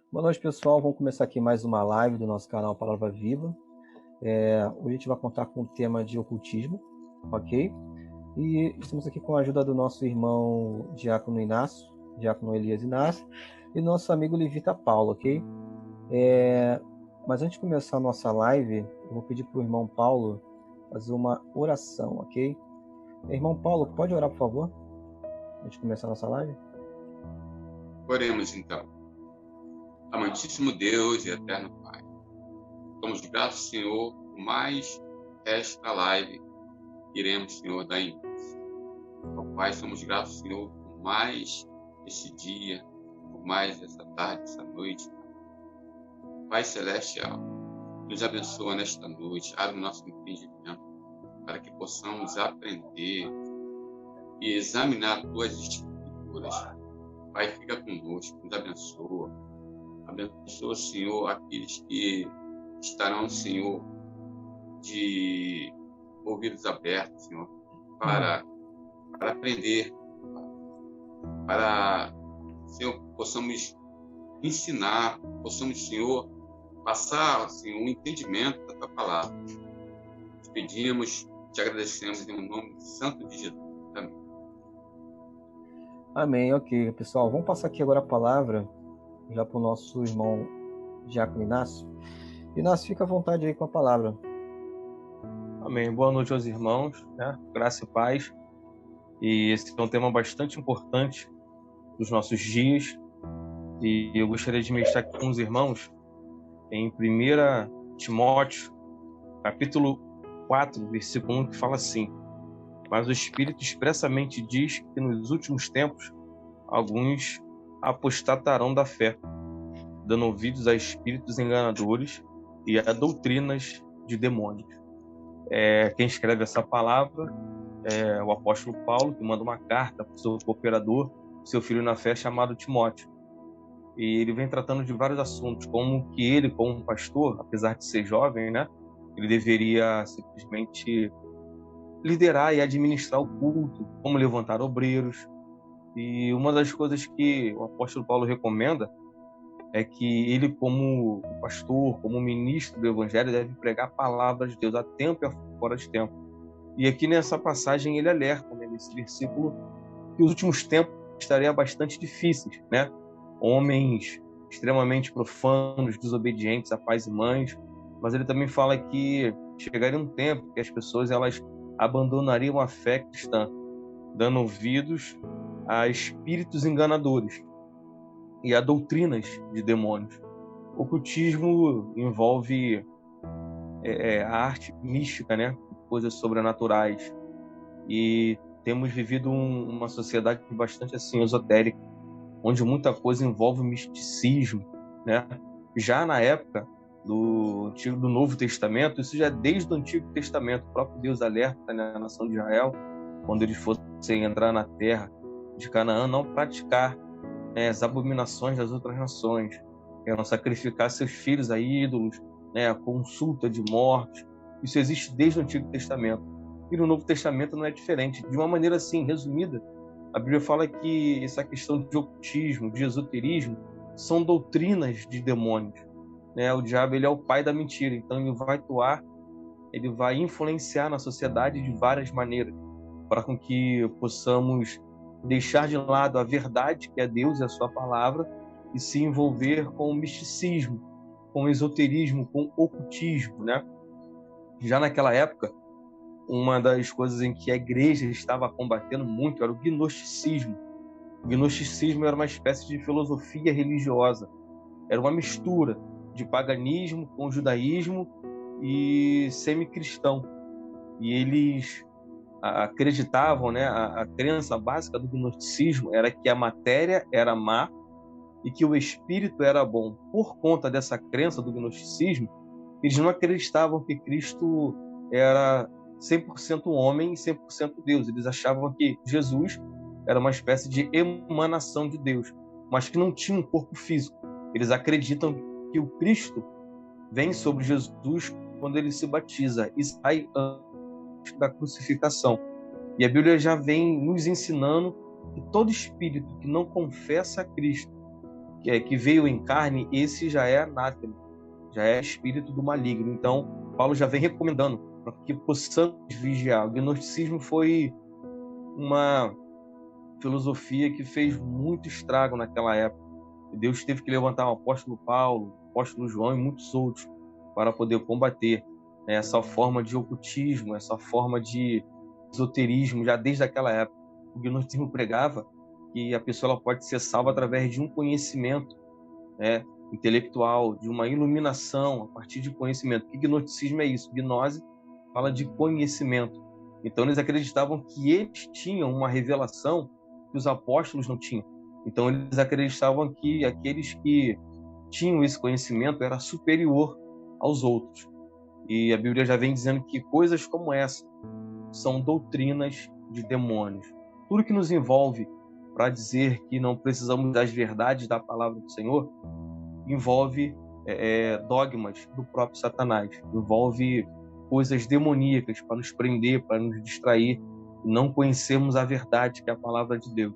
Boa noite, pessoal. Vamos começar aqui mais uma live do nosso canal Palavra Viva. Hoje a gente vai contar com o tema de ocultismo, ok? E estamos aqui com a ajuda do nosso irmão Diácono Inácio, Diácono Elias Inácio, e nosso amigo Levita Paulo, ok? Mas antes de começar a nossa live, eu vou pedir para o irmão Paulo fazer uma oração, ok? Irmão Paulo, pode orar, por favor? Antes de começar a nossa live? Oremos então. Amantíssimo Deus e eterno Pai, somos gratos, Senhor, por mais esta live que iremos, Senhor, dar início. Ó Pai, somos gratos, Senhor, por mais este dia, por mais essa tarde, essa noite. Pai Celestial, nos abençoa nesta noite, abre o nosso entendimento, para que possamos aprender e examinar Tuas Escrituras. Pai, fica conosco, nos abençoa. Abençoa, Senhor, aqueles que estarão, Senhor, de ouvidos abertos, Senhor, para aprender, para, Senhor, possamos ensinar, possamos, Senhor, passar, Senhor, um entendimento da Tua palavra. Te pedimos, te agradecemos em nome santo de Jesus. Amém. Amém, ok, pessoal. Vamos passar aqui agora a palavra já para o nosso irmão Diácono Inácio. Inácio, fica à vontade aí com a palavra. Amém. Boa noite aos irmãos, né? Graça e paz. E esse é um tema bastante importante dos nossos dias. E eu gostaria de meditar aqui com os irmãos em 1 Timóteo, capítulo 4, versículo 1, que fala assim: mas o Espírito expressamente diz que nos últimos tempos alguns apostatarão da fé, dando ouvidos a espíritos enganadores e a doutrinas de demônios. Quem escreve essa palavra é o apóstolo Paulo, que manda uma carta para o seu cooperador, seu filho na fé, chamado Timóteo. E ele vem tratando de vários assuntos, como que ele, como pastor, apesar de ser jovem, né, ele deveria simplesmente liderar e administrar o culto, como levantar obreiros. E uma das coisas que o apóstolo Paulo recomenda é que ele, como pastor, como ministro do evangelho, deve pregar a palavra de Deus a tempo e fora de tempo. E aqui nessa passagem ele alerta, né, nesse versículo, que os últimos tempos estariam bastante difíceis, né? Homens extremamente profanos, desobedientes a pais e mães, mas ele também fala que chegaria um tempo que as pessoas elas abandonariam a fé cristã, dando ouvidos a espíritos enganadores e a doutrinas de demônios. O ocultismo envolve a arte mística, né? Coisas sobrenaturais. E temos vivido uma sociedade bastante assim esotérica, onde muita coisa envolve misticismo, né? Já na época do Novo Testamento, isso já é desde o Antigo Testamento, o próprio Deus alerta, né, a nação de Israel, quando eles fossem entrar na terra de Canaã, não praticar as abominações das outras nações, não sacrificar seus filhos a ídolos, a consulta de morte. Isso existe desde o Antigo Testamento. E no Novo Testamento não é diferente. De uma maneira assim, resumida, a Bíblia fala que essa questão de ocultismo, de esoterismo, são doutrinas de demônios. O diabo ele é o pai da mentira, então ele vai atuar, ele vai influenciar na sociedade de várias maneiras, para com que possamos deixar de lado a verdade, que é Deus e a sua palavra, e se envolver com o misticismo, com o esoterismo, com o ocultismo, né? Já naquela época, uma das coisas em que a igreja estava combatendo muito era o gnosticismo. O gnosticismo era uma espécie de filosofia religiosa, era uma mistura de paganismo com judaísmo e semi-cristão. E eles acreditavam, né, a crença básica do gnosticismo era que a matéria era má e que o espírito era bom. Por conta dessa crença do gnosticismo, eles não acreditavam que Cristo era 100% homem e 100% Deus. Eles achavam que Jesus era uma espécie de emanação de Deus, mas que não tinha um corpo físico. Eles acreditam que o Cristo vem sobre Jesus quando ele se batiza e sai antes da crucificação. E a Bíblia já vem nos ensinando que todo espírito que não confessa a Cristo, que veio em carne, esse já é anátema, já é espírito do maligno. Então, Paulo já vem recomendando para que possamos vigiar. O gnosticismo foi uma filosofia que fez muito estrago naquela época. E Deus teve que levantar o apóstolo Paulo, o apóstolo João e muitos outros para poder combater, né, essa forma de ocultismo, essa forma de esoterismo, já desde aquela época. O gnosticismo pregava que a pessoa ela pode ser salva através de um conhecimento, né, intelectual, de uma iluminação a partir de conhecimento. O gnosticismo é isso? Gnose fala de conhecimento. Então eles acreditavam que eles tinham uma revelação que os apóstolos não tinham. Então eles acreditavam que aqueles que tinham esse conhecimento era superior aos outros. E a Bíblia já vem dizendo que coisas como essa são doutrinas de demônios. Tudo que nos envolve para dizer que não precisamos das verdades da palavra do Senhor envolve dogmas do próprio Satanás, envolve coisas demoníacas para nos prender, para nos distrair, não conhecermos a verdade que é a palavra de Deus,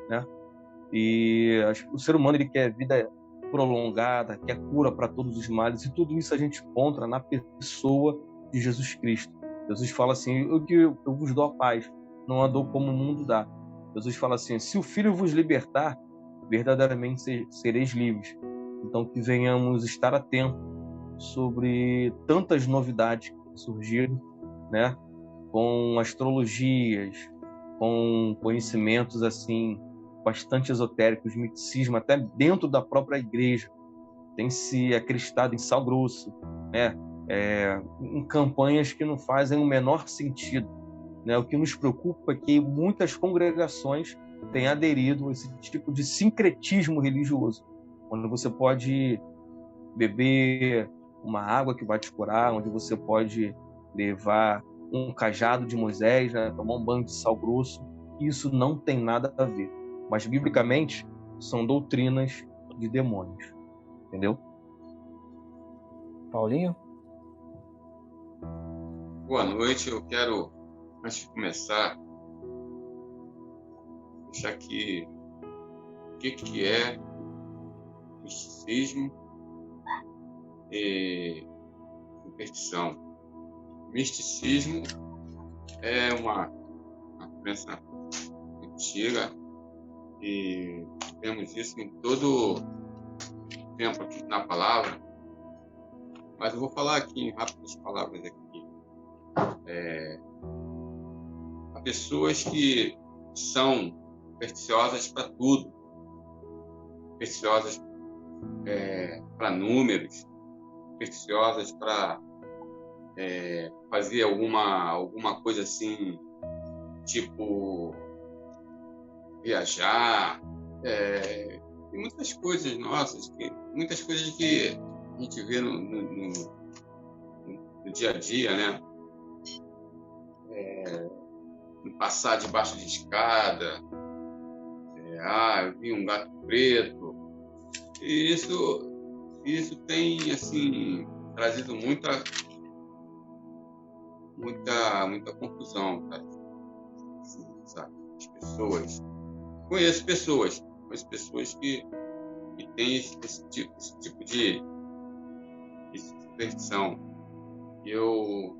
né? E o ser humano ele quer vida prolongada, quer cura para todos os males, e tudo isso a gente encontra na pessoa de Jesus Cristo. Jesus fala assim: eu vos dou a paz, não a dou como o mundo dá. Jesus fala assim: se o Filho vos libertar, verdadeiramente sereis livres. Então que venhamos estar atentos sobre tantas novidades que têm surgido, né? Com astrologias, com conhecimentos assim bastante esotéricos, misticismo, até dentro da própria igreja tem se acreditado em sal grosso, né? Em campanhas que não fazem o menor sentido, né? O que nos preocupa é que muitas congregações têm aderido a esse tipo de sincretismo religioso, onde você pode beber uma água que vai te curar, onde você pode levar um cajado de Moisés, né? Tomar um banho de sal grosso. Isso não tem nada a ver. Mas, biblicamente, são doutrinas de demônios. Entendeu? Paulinho? Boa noite. Eu quero, antes de começar, deixar aqui o que é misticismo e superstição. Misticismo é uma crença antiga e temos isso em todo tempo aqui na palavra, mas eu vou falar aqui em rápidas palavras aqui. Há pessoas que são supersticiosas para tudo, supersticiosas para números, supersticiosas para fazer alguma coisa assim, tipo viajar, e muitas coisas nossas, muitas coisas que a gente vê no dia a dia, né? Passar debaixo de escada, eu vi um gato preto, e isso tem assim trazido muita confusão, tá? Assim, sabe? As pessoas, conheço pessoas que têm esse tipo de superstição. Eu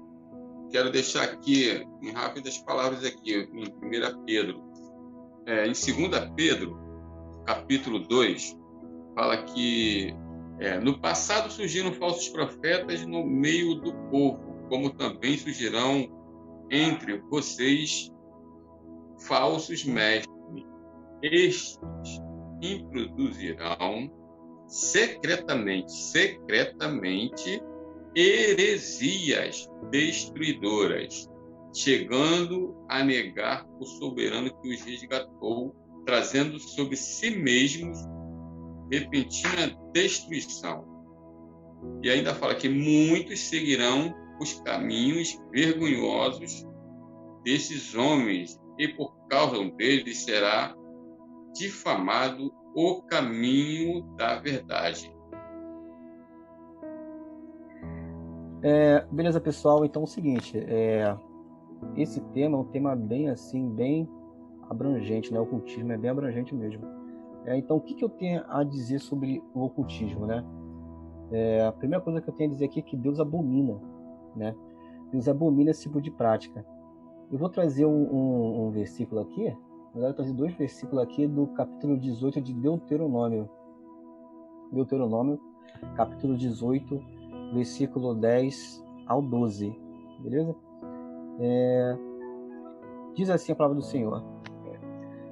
quero deixar aqui em rápidas palavras aqui em 1 Pedro, em 2 Pedro, capítulo 2, fala que no passado surgiram falsos profetas no meio do povo, como também surgirão entre vocês falsos mestres. Estes introduzirão secretamente heresias destruidoras, chegando a negar o soberano que os resgatou, trazendo sobre si mesmos repentina destruição. E ainda fala que muitos seguirão os caminhos vergonhosos desses homens, e por causa deles será difamado o caminho da verdade. Beleza, pessoal. Então é o seguinte, esse tema é um tema bem assim, bem abrangente, né? O ocultismo é bem abrangente mesmo. Então, o que eu tenho a dizer sobre o ocultismo, né? A primeira coisa que eu tenho a dizer aqui é que Deus abomina, né? Deus abomina esse tipo de prática. Eu vou trazer um versículo aqui, na verdade, eu trazer 2 versículos aqui do capítulo 18 de Deuteronômio. Deuteronômio, capítulo 18, versículo 10 ao 12, beleza? Diz assim a palavra do Senhor: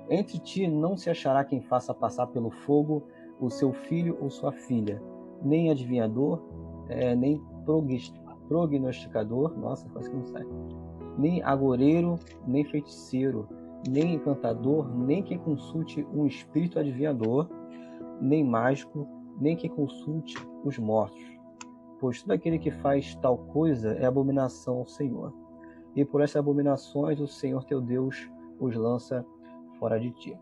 entre ti não se achará quem faça passar pelo fogo o seu filho ou sua filha, nem adivinhador, nem prognosticador, nossa, quase que não sai, nem agoureiro, nem feiticeiro, nem encantador, nem quem consulte um espírito adivinhador, nem mágico, nem quem consulte os mortos. Pois todo aquele que faz tal coisa é abominação ao Senhor. E por essas abominações o Senhor teu Deus os lança fora de ti.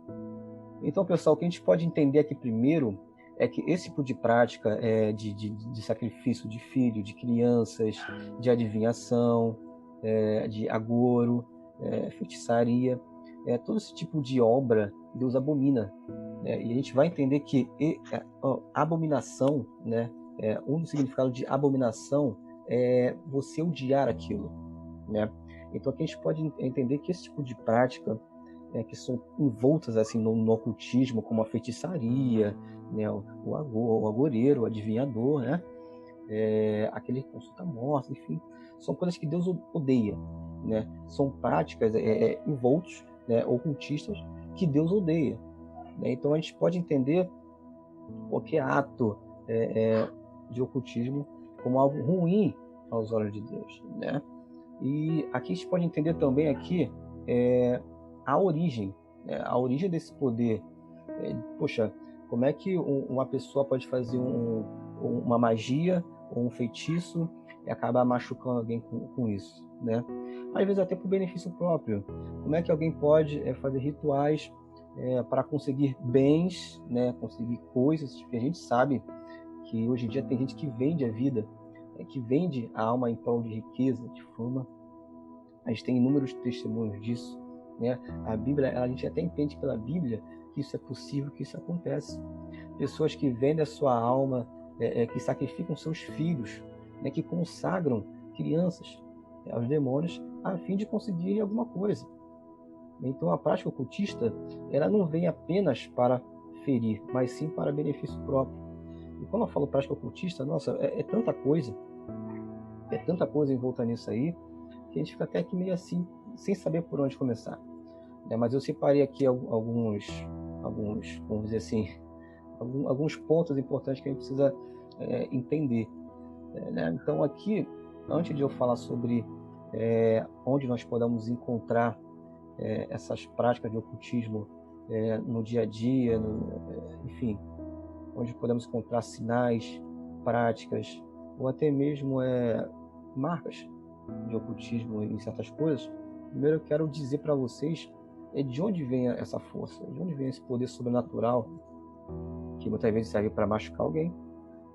Então, pessoal, o que a gente pode entender aqui primeiro é que esse tipo de prática de sacrifício de filho, de crianças, de adivinhação, de agouro, feitiçaria, todo esse tipo de obra Deus abomina. E a gente vai entender que abominação, né, um dos significados de abominação é você odiar aquilo, né? Então aqui a gente pode entender que esse tipo de prática que são envoltas assim no ocultismo, como a feitiçaria, né, o agoureiro, o adivinhador, né, aquele que consulta mortos, enfim, são coisas que Deus odeia, né? São práticas envoltos, né, ocultistas que Deus odeia, né? Então a gente pode entender qualquer ato de ocultismo como algo ruim aos olhos de Deus, né? E aqui a gente pode entender também aqui a origem, né? A origem desse poder. Poxa, como é que uma pessoa pode fazer uma magia ou um feitiço e acabar machucando alguém com isso, né? Às vezes até por benefício próprio. Como é que alguém pode fazer rituais para conseguir bens, né? Conseguir coisas que a gente sabe que hoje em dia tem gente que vende a vida, que vende a alma em prol de riqueza, de fama. A gente tem inúmeros testemunhos disso, né? A Bíblia, a gente até entende pela Bíblia que isso é possível, que isso acontece. Pessoas que vendem a sua alma, que sacrificam seus filhos, né? Que consagram crianças aos demônios a fim de conseguirem alguma coisa. Então a prática ocultista, ela não vem apenas para ferir, mas sim para benefício próprio. E quando eu falo prática ocultista, nossa, é tanta coisa envolta nisso aí, que a gente fica até aqui meio assim, sem saber por onde começar. Mas eu separei aqui alguns, vamos dizer assim, alguns pontos importantes que a gente precisa entender. Né? Então aqui, antes de eu falar sobre onde nós podemos encontrar essas práticas de ocultismo no dia a dia, enfim, onde podemos encontrar sinais, práticas, ou até mesmo marcas de ocultismo em certas coisas. Primeiro eu quero dizer para vocês de onde vem essa força, de onde vem esse poder sobrenatural que muitas vezes serve para machucar alguém,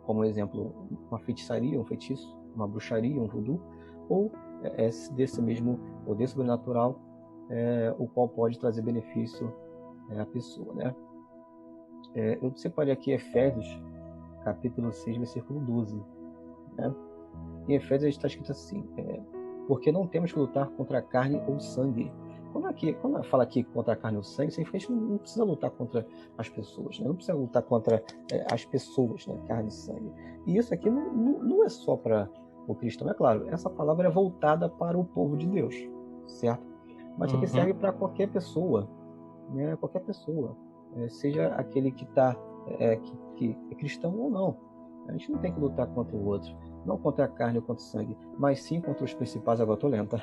como exemplo, uma feitiçaria, um feitiço, uma bruxaria, um voodoo, ou desse mesmo poder sobrenatural, o qual pode trazer benefício à pessoa, né? Eu separei aqui Efésios, capítulo 6, versículo 12, né? Em Efésios está escrito assim: porque não temos que lutar contra a carne ou sangue. Quando fala aqui contra a carne ou sangue, a gente não precisa lutar contra as pessoas, né? Não precisa lutar contra as pessoas, né? Carne e sangue. E isso aqui não é só para o cristão, é claro. Essa palavra é voltada para o povo de Deus, certo? Mas isso aqui serve para qualquer pessoa, né? Qualquer pessoa, seja aquele que que é cristão ou não. A gente não tem que lutar contra o outro, não contra a carne ou contra o sangue, mas sim contra os principados. Agora estou lento.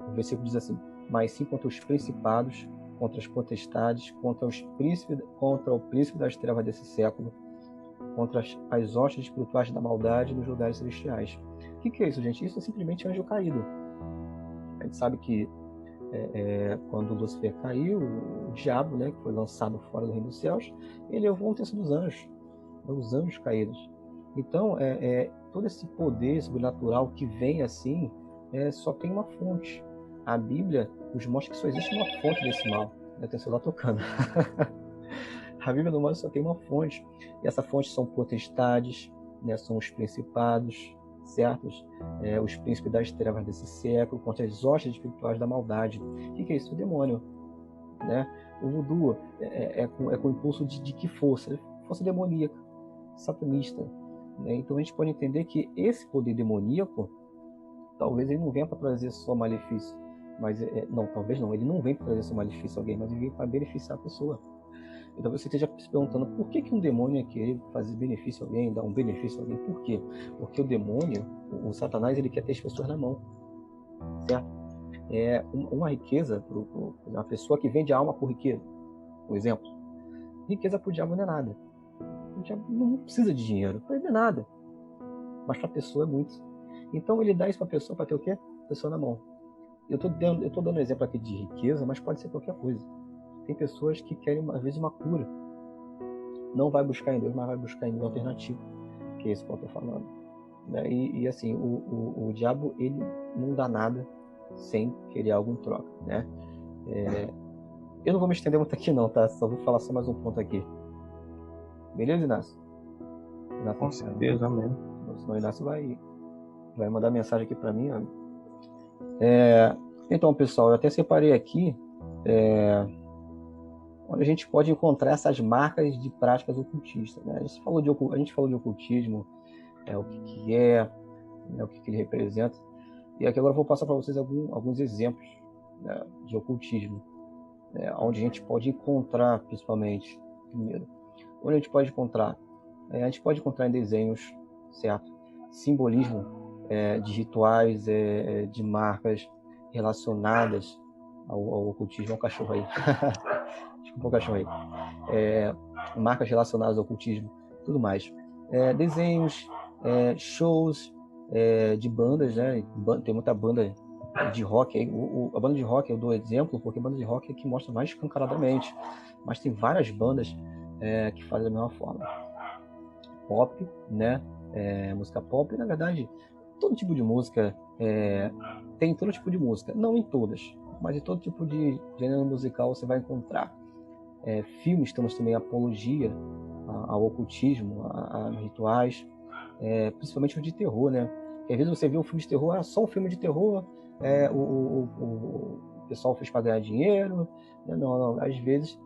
O versículo diz assim: mas sim contra os principados, contra as potestades, contra o príncipe das trevas desse século, contra as hostes espirituais da maldade nos lugares celestiais. O que é isso, gente? Isso é simplesmente anjo caído. A gente sabe que quando Lúcifer caiu, o diabo, né, que foi lançado fora do reino dos céus, ele levou um terço dos anjos, os anjos caídos. Então, todo esse poder sobrenatural que vem assim, só tem uma fonte. A Bíblia nos mostra que só existe uma fonte desse mal. Tem o celular tocando. A Bíblia no mais só tem uma fonte. E essa fonte são potestades, né? São os principados, certos? Os príncipes das trevas desse século, contra as hostes espirituais da maldade. O que é isso? O demônio, né? O voodoo é com impulso de que força? Força demoníaca, satanista. Né? Então a gente pode entender que esse poder demoníaco, talvez ele não venha para trazer só malefício, mas não, talvez não, ele não vem para trazer só malefício a alguém, mas ele vem para beneficiar a pessoa. Então você esteja se perguntando por que um demônio ia querer fazer benefício a alguém, dar um benefício a alguém. Por quê? Porque o demônio, o Satanás, ele quer ter as pessoas na mão, certo? Uma riqueza para uma pessoa que vende a alma por riqueza, por exemplo. Riqueza para o diabo não é nada. O diabo não precisa de dinheiro, para ele não é nada. Mas para a pessoa é muito. Então ele dá isso para a pessoa para ter o quê? A pessoa na mão. Eu estou dando um exemplo aqui de riqueza, mas pode ser qualquer coisa. Tem pessoas que querem, às vezes, uma cura. Não vai buscar em Deus, mas vai buscar em alternativo, que é isso que eu estou falando. Né? E assim, o diabo, ele não dá nada sem querer algo em troca. Né? Eu não vou me estender muito aqui não, tá? Só vou falar só mais um ponto aqui. Beleza, Inácio? Com certeza, amém. Senão o Inácio vai mandar mensagem aqui para mim. Ó. Então, pessoal, eu até separei aqui onde a gente pode encontrar essas marcas de práticas ocultistas. Né? A gente falou de ocultismo, o que é, né, o que ele representa. E aqui agora eu vou passar para vocês alguns exemplos, né, de ocultismo, onde a gente pode encontrar, principalmente, primeiro, onde a gente pode encontrar? A gente pode encontrar em desenhos, certo? Simbolismo de rituais, de marcas relacionadas ao ocultismo. Olha o cachorro aí. Desculpa o cachorro aí. Marcas relacionadas ao ocultismo, tudo mais. Desenhos, shows de bandas, né? Tem muita banda de rock aí. A banda de rock eu dou exemplo porque a banda de rock é que mostra mais escancaradamente, mas tem várias bandas que fazem da mesma forma. Pop, né? Música pop, na verdade, todo tipo de música tem todo tipo de música, não em todas, mas em todo tipo de gênero musical você vai encontrar. Filmes temos também apologia ao ocultismo, a rituais, principalmente os de terror, né? Porque às vezes você vê um filme de terror, só um filme de terror, o pessoal fez para ganhar dinheiro, né? Não, às vezes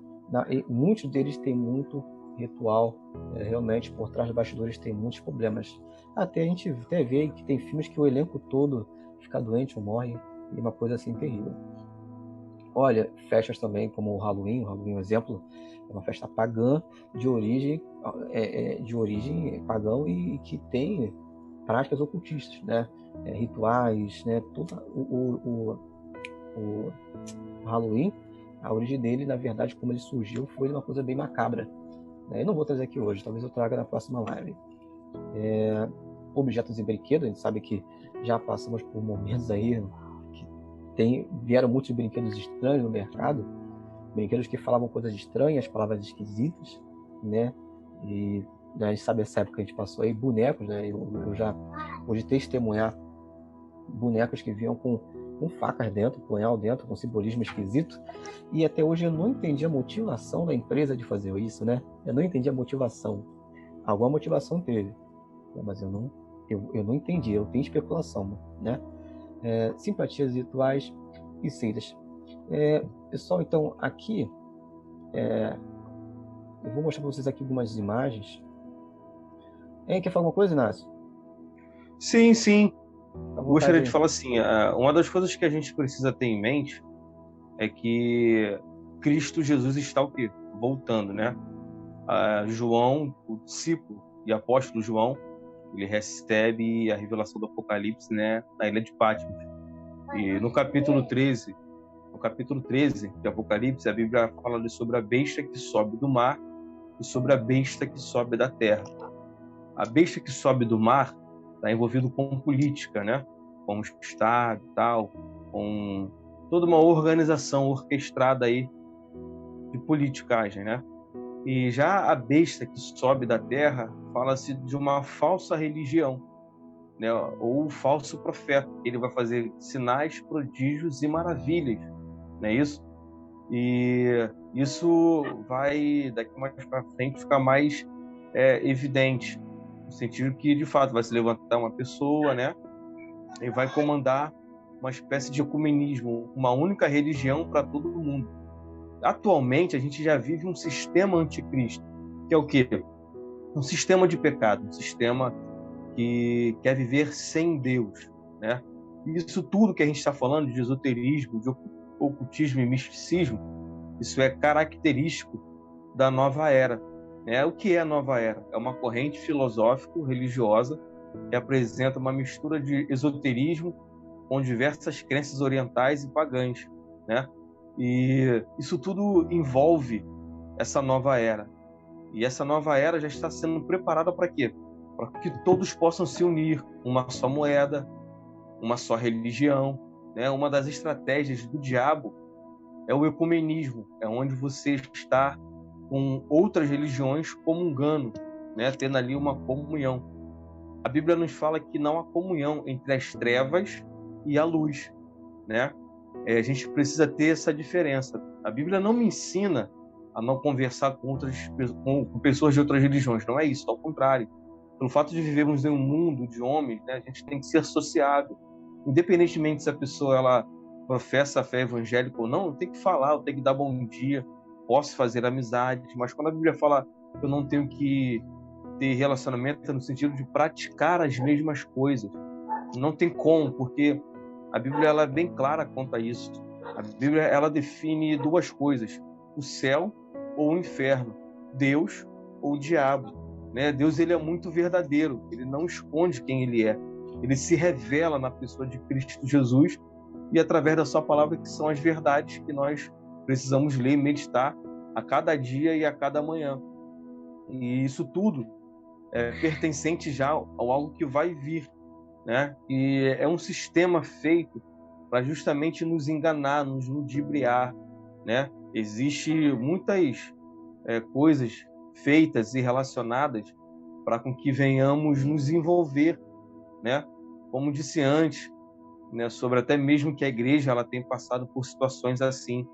muitos deles têm muito ritual, realmente por trás dos bastidores tem muitos problemas. Até a gente vê que tem filmes que o elenco todo fica doente ou morre, e uma coisa assim terrível. Olha, festas também como o Halloween, é um exemplo, é uma festa pagã de origem pagã e que tem práticas ocultistas, né? Rituais, né? Todo o Halloween, a origem dele, na verdade, como ele surgiu, foi uma coisa bem macabra. Eu não vou trazer aqui hoje, talvez eu traga na próxima live. Objetos e brinquedos, a gente sabe que já passamos por momentos aí vieram muitos brinquedos estranhos no mercado, brinquedos que falavam coisas estranhas, palavras esquisitas, né? E a gente sabe essa época que a gente passou aí, bonecos, né? Eu já pude testemunhar bonecos que vinham com facas dentro, punhal dentro, com simbolismo esquisito, e até hoje eu não entendi a motivação da empresa de fazer isso, né? Eu não entendi a motivação. Alguma motivação teve, mas eu não entendi, eu tenho especulação, né? Simpatias rituais e seitas. Pessoal, então aqui eu vou mostrar para vocês aqui algumas imagens. Quer falar alguma coisa, Inácio? Sim. Gostaria de falar assim, uma das coisas que a gente precisa ter em mente é que Cristo Jesus está o quê? Voltando, né? João, o discípulo e apóstolo João, ele recebe a revelação do Apocalipse, né, na ilha de Patmos. E no capítulo 13 de Apocalipse, a Bíblia fala sobre a besta que sobe do mar e sobre a besta que sobe da terra. A besta que sobe do mar está envolvido com política, né? Com o Estado e tal, com toda uma organização orquestrada aí de politicagem, né? E já a besta que sobe da terra fala-se de uma falsa religião, né? Ou falso profeta. Ele vai fazer sinais, prodígios e maravilhas, não é isso? E isso vai, daqui mais para frente, ficar mais evidente, no sentido que, de fato, vai se levantar uma pessoa, né, e vai comandar uma espécie de ecumenismo, uma única religião para todo mundo. Atualmente, a gente já vive um sistema anticristo, que é o quê? Um sistema de pecado, um sistema que quer viver sem Deus, né? Isso tudo que a gente está falando de esoterismo, de ocultismo e misticismo, isso é característico da nova era, né? O que é a nova era? É uma corrente filosófico-religiosa que apresenta uma mistura de esoterismo com diversas crenças orientais e pagãs, né? E isso tudo envolve essa nova era. E essa nova era já está sendo preparada para quê? Para que todos possam se unir, uma só moeda, uma só religião, né? Uma das estratégias do diabo é o ecumenismo, é onde você está com outras religiões comungando, né? Tendo ali uma comunhão. A Bíblia nos fala que não há comunhão entre as trevas e a luz, né? A gente precisa ter essa diferença. A Bíblia não me ensina a não conversar com pessoas de outras religiões, não é isso, ao contrário. Pelo fato de vivermos em um mundo de homens, né, a gente tem que ser sociável. Independentemente se a pessoa ela professa a fé evangélica ou não, eu tenho que falar, eu tenho que dar bom dia, posso fazer amizade, mas quando a Bíblia fala que eu não tenho que ter relacionamento no sentido de praticar as mesmas coisas, não tem como, porque a Bíblia ela é bem clara quanto a isso. A Bíblia ela define duas coisas: o céu ou o inferno, Deus ou o diabo, né? Deus ele é muito verdadeiro, ele não esconde quem ele é. Ele se revela na pessoa de Cristo Jesus e através da sua palavra, que são as verdades que nós precisamos ler e meditar a cada dia e a cada manhã. E isso tudo é pertencente já ao algo que vai vir, né? E é um sistema feito para justamente nos enganar, nos ludibriar, né? Existem muitas coisas feitas e relacionadas para com que venhamos nos envolver, né? Como disse antes, né? Sobre até mesmo que a igreja ela tem passado por situações assim,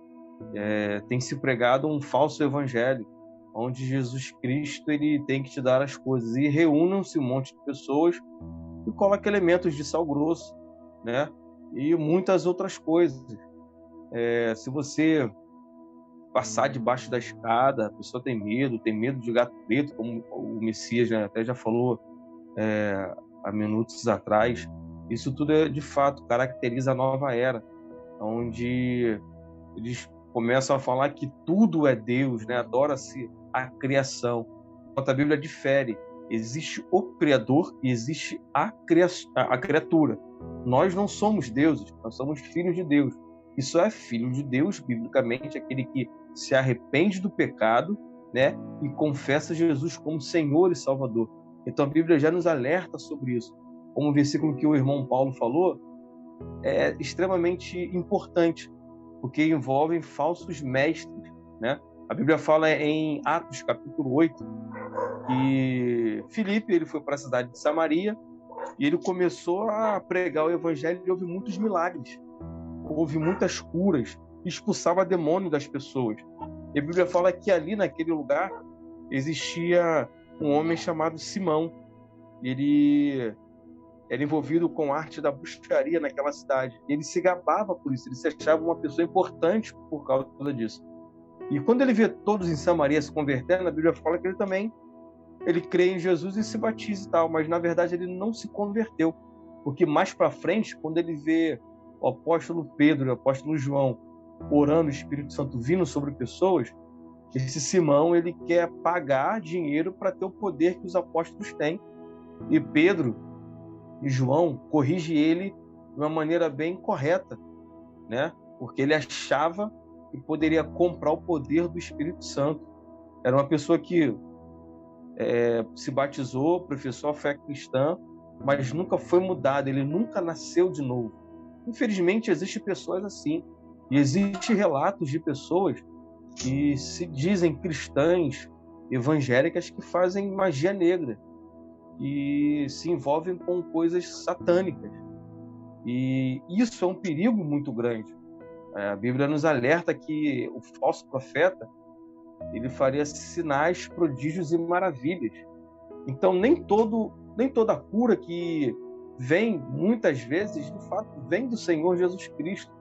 tem se pregado um falso evangelho, onde Jesus Cristo ele tem que te dar as coisas e reúnam-se um monte de pessoas e coloca elementos de sal grosso, né? E muitas outras coisas. Se você passar debaixo da escada, a pessoa tem medo de gato preto, como o Messias até já falou há minutos atrás. Isso tudo, de fato, caracteriza a nova era, onde eles começam a falar que tudo é Deus, né? Adora-se a criação. Enquanto a Bíblia difere, existe o Criador e existe a criatura. Nós não somos deuses, nós somos filhos de Deus. E só é filho de Deus, biblicamente, aquele que se arrepende do pecado, né, e confessa Jesus como Senhor e Salvador. Então a Bíblia já nos alerta sobre isso. Como o versículo que o irmão Paulo falou, é extremamente importante, porque envolvem falsos mestres, né? A Bíblia fala em Atos, capítulo 8, que Filipe ele foi para a cidade de Samaria e ele começou a pregar o evangelho e houve muitos milagres, houve muitas curas, expulsava demônio das pessoas. E a Bíblia fala que ali naquele lugar existia um homem chamado Simão. Ele era envolvido com a arte da bruxaria naquela cidade. Ele se gabava por isso, ele se achava uma pessoa importante por causa disso. E quando ele vê todos em Samaria se convertendo, a Bíblia fala que ele crê em Jesus e se batiza e tal, mas na verdade ele não se converteu, porque mais para frente, quando ele vê o apóstolo Pedro e o apóstolo João orando, o Espírito Santo vindo sobre pessoas, esse Simão ele quer pagar dinheiro para ter o poder que os apóstolos têm. E Pedro e João corrige ele de uma maneira bem correta, né? Porque ele achava que poderia comprar o poder do Espírito Santo. Era uma pessoa que se batizou, professou a fé cristã, mas nunca foi mudado, ele nunca nasceu de novo. Infelizmente, existem pessoas assim, e existem relatos de pessoas que se dizem cristãs, evangélicas, que fazem magia negra e se envolvem com coisas satânicas. E isso é um perigo muito grande. A Bíblia nos alerta que o falso profeta ele faria sinais, prodígios e maravilhas. Então, nem toda cura que vem, muitas vezes, de fato, vem do Senhor Jesus Cristo.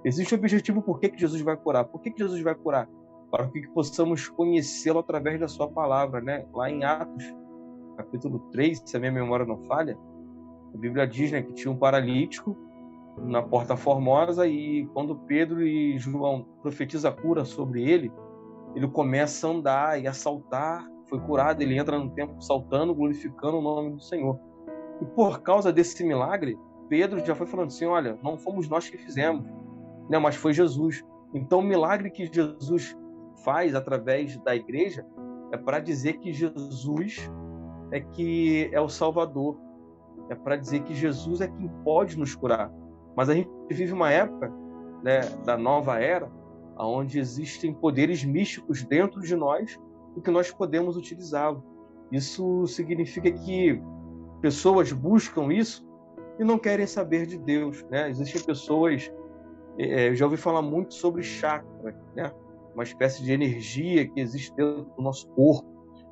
Existe um objetivo por que Jesus vai curar. Por que Jesus vai curar? Para que possamos conhecê-lo através da sua palavra, né? Lá em Atos, capítulo 3, se a minha memória não falha, a Bíblia diz, né, que tinha um paralítico na Porta Formosa e quando Pedro e João profetizam a cura sobre ele começa a andar e a saltar, foi curado, ele entra no templo saltando, glorificando o nome do Senhor. E por causa desse milagre, Pedro já foi falando assim, olha, não fomos nós que fizemos, né, mas foi Jesus. Então o milagre que Jesus faz através da igreja é para dizer que Jesus que é o Salvador, é para dizer que Jesus é quem pode nos curar. Mas a gente vive uma época, né, da nova era, onde existem poderes místicos dentro de nós e que nós podemos utilizá-lo. Isso significa que pessoas buscam isso e não querem saber de Deus, né? Existem pessoas, eu já ouvi falar muito sobre chakra, né? Uma espécie de energia que existe dentro do nosso corpo.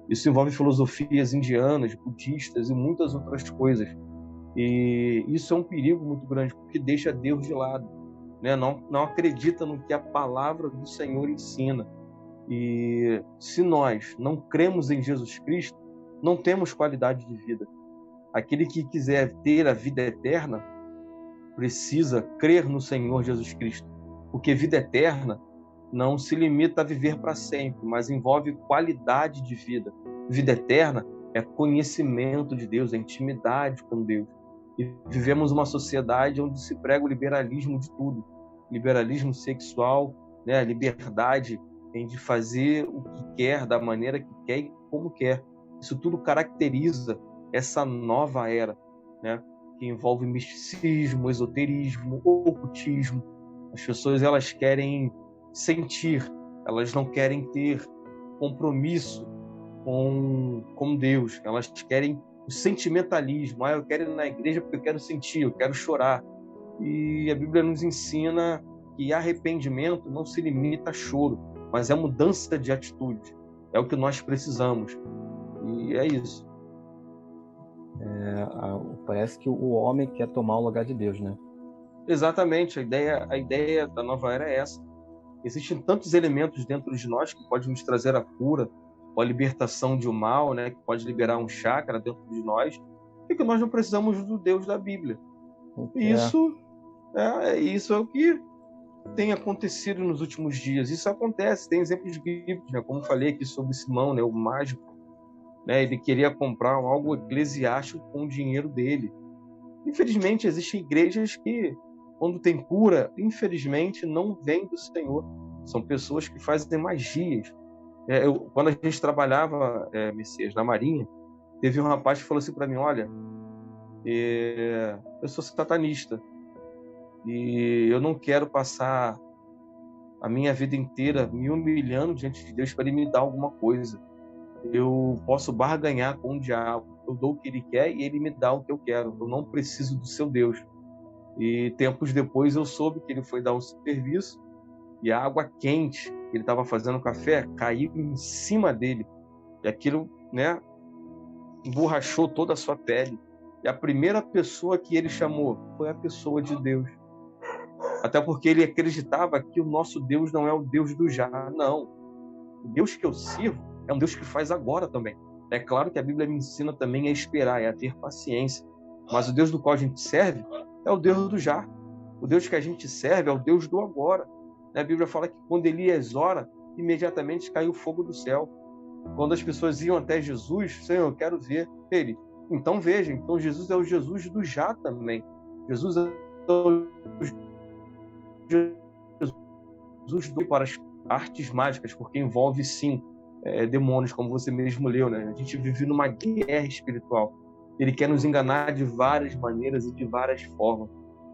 Isso envolve filosofias indianas, budistas e muitas outras coisas. E isso é um perigo muito grande, porque deixa Deus de lado, né? Não acredita no que a palavra do Senhor ensina. E se nós não cremos em Jesus Cristo, não temos qualidade de vida. Aquele que quiser ter a vida eterna precisa crer no Senhor Jesus Cristo, porque vida eterna não se limita a viver para sempre, mas envolve qualidade de vida. Vida eterna é conhecimento de Deus, é intimidade com Deus. E vivemos uma sociedade onde se prega o liberalismo de tudo. Liberalismo sexual, né? A liberdade de fazer o que quer, da maneira que quer e como quer. Isso tudo caracteriza essa nova era, né? Que envolve misticismo, esoterismo, ocultismo. As pessoas elas querem sentir, elas não querem ter compromisso com Deus, elas querem o sentimentalismo. Eu quero ir na igreja porque eu quero sentir, eu quero chorar. E a Bíblia nos ensina que arrependimento não se limita a choro, mas é mudança de atitude. É o que nós precisamos. E é isso. Parece que o homem quer tomar o lugar de Deus, né? Exatamente. A ideia da nova era é essa. Existem tantos elementos dentro de nós que podem nos trazer a cura, ou a libertação de um mal, né? Que pode liberar um chakra dentro de nós, e que nós não precisamos do Deus da Bíblia. Isso é o que tem acontecido nos últimos dias. Isso acontece, tem exemplos bíblicos, né? Como eu falei aqui sobre Simão, né? O mágico, né? Ele queria comprar algo eclesiástico com o dinheiro dele. Infelizmente, existem igrejas que, quando tem cura, infelizmente, não vem do Senhor. São pessoas que fazem magias. Quando a gente trabalhava, Messias, na Marinha, teve um rapaz que falou assim para mim, olha, eu sou satanista e eu não quero passar a minha vida inteira me humilhando diante de Deus para ele me dar alguma coisa. Eu posso barganhar com o diabo. Eu dou o que ele quer e ele me dá o que eu quero. Eu não preciso do seu Deus. E tempos depois eu soube que ele foi dar um serviço e a água quente que ele estava fazendo café caiu em cima dele. E aquilo, né, emborrachou toda a sua pele. E a primeira pessoa que ele chamou foi a pessoa de Deus. Até porque ele acreditava que o nosso Deus não é o Deus do já. Não. O Deus que eu sirvo é um Deus que faz agora também. É claro que a Bíblia me ensina também a esperar, a ter paciência. Mas o Deus do qual a gente serve é o Deus do já. O Deus que a gente serve é o Deus do agora. A Bíblia fala que quando Elias ora, imediatamente caiu fogo do céu. Quando as pessoas iam até Jesus, Senhor, eu quero ver ele. Então vejam, então Jesus é o Jesus do já também. Jesus é o Jesus para as artes mágicas, porque envolve sim demônios, como você mesmo leu, né? A gente vive numa guerra espiritual. Ele quer nos enganar de várias maneiras e de várias formas.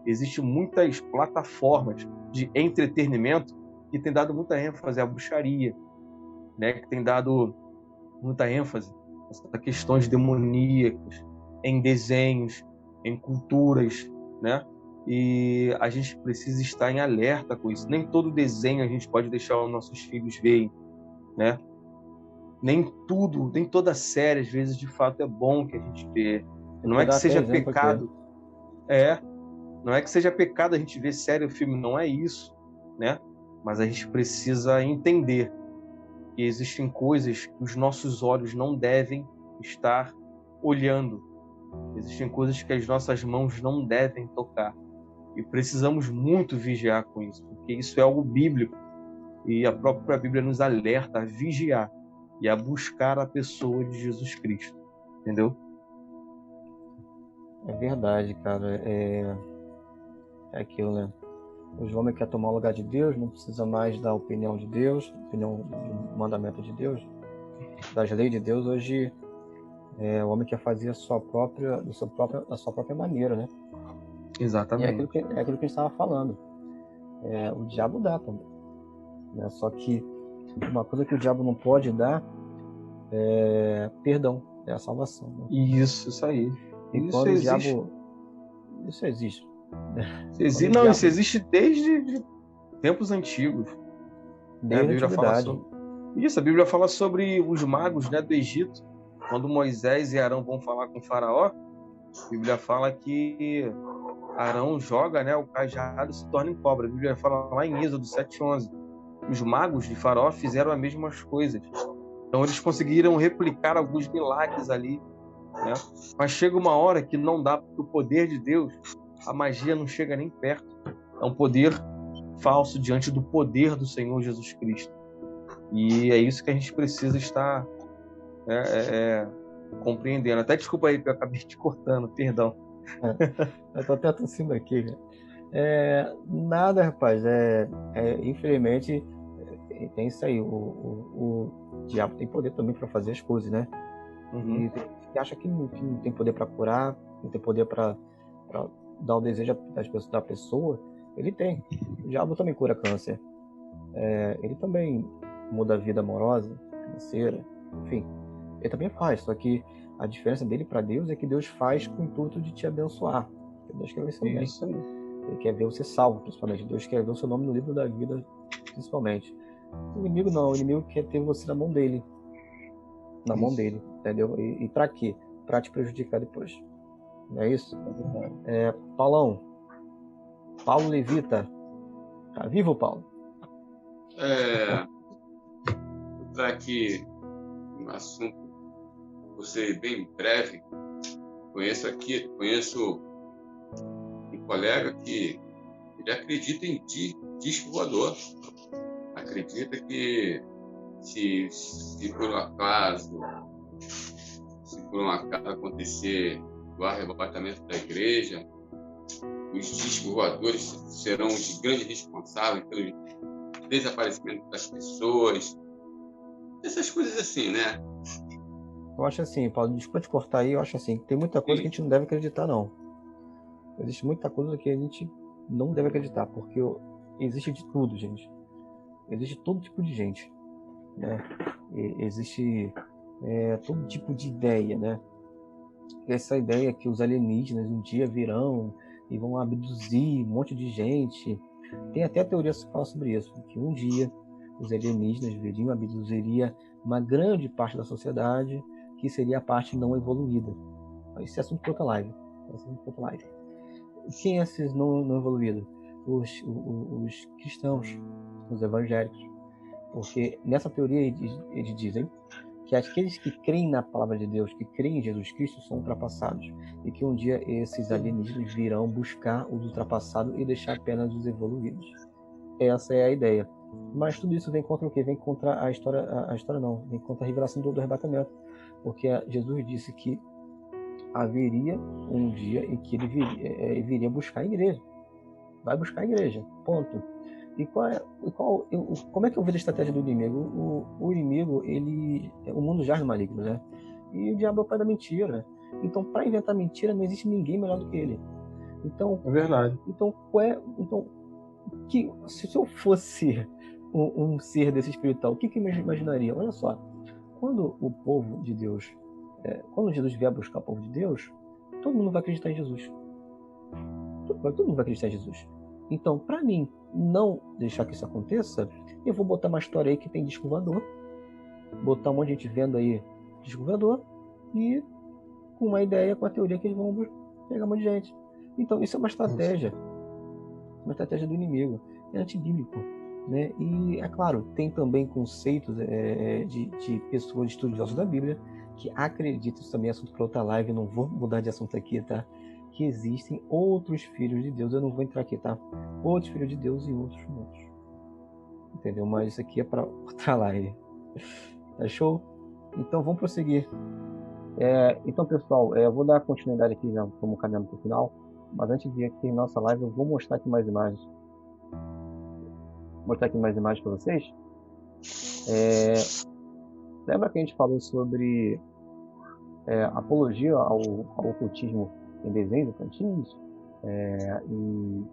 Existem muitas plataformas de entretenimento que têm dado muita ênfase à bruxaria, né? Que tem dado muita ênfase a questões demoníacas, em desenhos, em culturas, né? e a gente precisa estar em alerta com isso. Nem todo desenho a gente pode deixar os nossos filhos verem, né? Nem toda série, às vezes, de fato, é bom que a gente vê. Não é que seja pecado. Não é que seja pecado a gente ver série ou filme, não é isso, né? Mas a gente precisa entender que existem coisas que os nossos olhos não devem estar olhando. Existem coisas que as nossas mãos não devem tocar. E precisamos muito vigiar com isso, porque isso é algo bíblico. E a própria Bíblia nos alerta a vigiar e a buscar a pessoa de Jesus Cristo. Entendeu? É verdade, cara. É aquilo, né? Os homens querem tomar o lugar de Deus, não precisa mais da opinião de Deus, opinião do mandamento de Deus, das leis de Deus. Hoje, o homem quer fazer a sua própria maneira, né? Exatamente. E é aquilo que a gente estava falando. O diabo dá também, né? Só que uma coisa que o diabo não pode dar é perdão, é a salvação. Né? Isso aí. E isso quando existe. O diabo... Isso existe. Isso existe desde tempos antigos. Desde a Bíblia fala antiguidade. A Bíblia fala sobre os magos, né, do Egito. Quando Moisés e Arão vão falar com o faraó, a Bíblia fala que Arão joga, né, o cajado e se torna em cobra. A Bíblia fala lá em Êxodo 7:11. Os magos de faraó fizeram as mesmas coisas. Então eles conseguiram replicar alguns milagres ali, né? Mas chega uma hora que não dá, porque o poder de Deus, a magia não chega nem perto. É um poder falso diante do poder do Senhor Jesus Cristo. E é isso que a gente precisa estar compreendendo. Até desculpa aí que eu acabei te cortando, perdão. Eu tô até tossindo aqui, né? Nada, rapaz. Infelizmente, tem isso aí. O diabo tem poder também para fazer as coisas, né? Uhum. E tem gente que acha que não tem poder para curar, não tem poder para dar o desejo da pessoa. Ele tem. O diabo também cura câncer. Ele também muda a vida amorosa, financeira, enfim. Ele também faz, só que a diferença dele para Deus é que Deus faz com o intuito de te abençoar. Deus quer ver seu bem. Ele quer ver você salvo, principalmente. Deus quer ver o seu nome no livro da vida, principalmente. O inimigo não, o inimigo quer ter você na mão dele. Na mão dele, entendeu? E para quê? Para te prejudicar depois. Não é isso? Paulão. Paulo Levita. Tá vivo, Paulo? Vou trazer aqui um assunto, vou ser bem breve. Conheço um colega que ele acredita em disco voador. Acredita que se por um acaso acontecer o arrebatamento da igreja, os discos voadores serão os grandes responsáveis pelo desaparecimento das pessoas. Essas coisas assim, né? Eu acho assim, Paulo, desculpa te cortar aí, eu acho assim, que tem muita coisa que a gente não deve acreditar, não. Existe muita coisa que a gente não deve acreditar, porque existe de tudo, gente. Existe todo tipo de gente, né? Existe todo tipo de ideia, né? Essa ideia que os alienígenas um dia virão e vão abduzir um monte de gente. Tem até teoria que fala sobre isso, que um dia os alienígenas viriam, abduziria uma grande parte da sociedade, que seria a parte não evoluída. Esse é assunto para outra live. Quem é esses não evoluídos? Os cristãos, os evangélicos. Porque nessa teoria eles dizem que aqueles que creem na palavra de Deus, que creem em Jesus Cristo, são ultrapassados. E que um dia esses alienígenas virão buscar os ultrapassados e deixar apenas os evoluídos. Essa é a ideia. Mas tudo isso vem contra o quê? Vem contra a história não. Vem contra a revelação do arrebatamento. Porque Jesus disse que haveria um dia em que ele viria buscar a igreja. Vai buscar a igreja. Ponto. E como é que eu vejo a estratégia do inimigo? O inimigo, o mundo jaz no maligno, né? E o diabo é o pai da mentira. Então, para inventar mentira, não existe ninguém melhor do que ele. Então, é verdade. Então, se eu fosse um ser desse espiritual, o que eu imaginaria? Olha só, quando o povo de Deus, quando Jesus vier buscar o povo de Deus, todo mundo vai acreditar em Jesus. todo mundo vai acreditar em Jesus. Então, para mim não deixar que isso aconteça, eu vou botar uma história aí que tem disco voador, botar um monte de gente vendo aí disco voador e com uma ideia, com a teoria que eles vão pegar um monte de gente. Então, isso é uma estratégia do inimigo, é antibíblico, né? E, é claro, tem também conceitos de pessoas estudiosas da Bíblia que acreditam, isso também é assunto para outra live, não vou mudar de assunto aqui, tá? Que existem outros filhos de Deus, eu não vou entrar aqui, tá? Outros filhos de Deus e outros mundos. Entendeu? Mas isso aqui é para outra live. Tá show? Então, vamos prosseguir. Então, pessoal, eu vou dar continuidade aqui, já como caminhando para o final, mas antes de terminar nossa live, eu vou mostrar aqui mais imagens. Vou mostrar aqui mais imagens para vocês. Lembra que a gente falou sobre apologia ao ocultismo em desenhos infantis, em